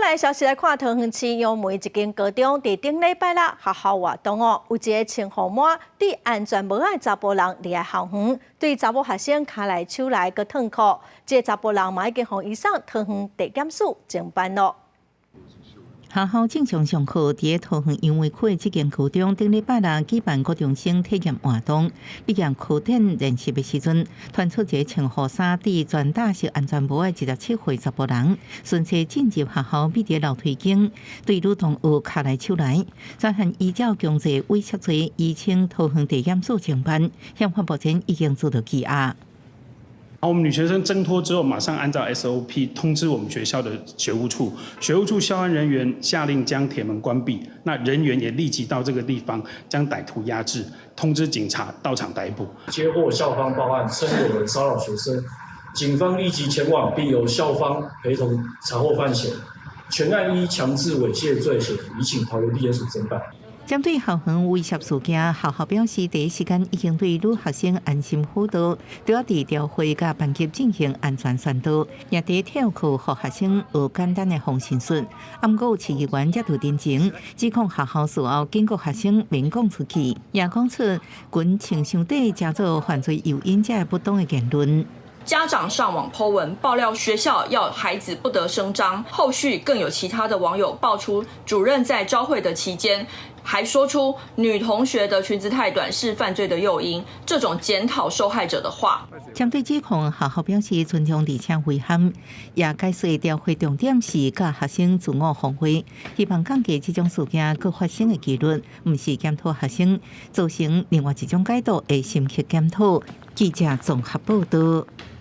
来消息来看，桃园市有每一间高中伫顶礼拜六学校活动哦，有一个穿雨帽、戴安全帽的查甫人伫来校园，对查某学生骹来手来个烫裤，这个查甫人嘛已经互移送桃园地检署侦办咯。学校正常上课，伫桃园杨梅区这间高中顶礼拜六举办高中生体验活动。毕业课程练习的时阵，传出一个穿雨衫、戴全戴式安全帽的17岁查甫人，顺势进入学校美伫楼梯间，对女同学卡来手来，专案依照强制猥亵罪，移请桃园地检署侦办，现目前已经做到羁押。我们女学生挣脱之后，马上按照 SOP 通知我们学校的学务处，学务处校安人员下令将铁门关闭，那人员也立即到这个地方将歹徒压制，通知警察到场逮捕。接获校方报案，称有人骚扰学生，警方立即前往，并由校方陪同查获犯嫌，全案依强制猥亵罪嫌移请桃园地检署侦办。针对校园威胁事件，校校表示第一时间已经对女学生安心辅导，主要伫调会甲班级进行安全宣导，也伫体育课互学生学简单的防身术。不过有市议员也就认情，指控学校事后警告学生免讲出去，也讲出群穿伤短加做犯罪诱因者不当的言论。家长上网 po 文爆料学校要孩子不得声张，后续更有其他的网友爆出主任在朝会的期间还说出女同学的裙子太短是犯罪的诱因，这种检讨受害者的话。针对指控，学校表示尊重而且遗憾，也解释调会重点是教学生自我防卫，希望降低这种事件各发生的几率，不是检讨学生，造成另外一种解读的深刻检讨。记者综合报道。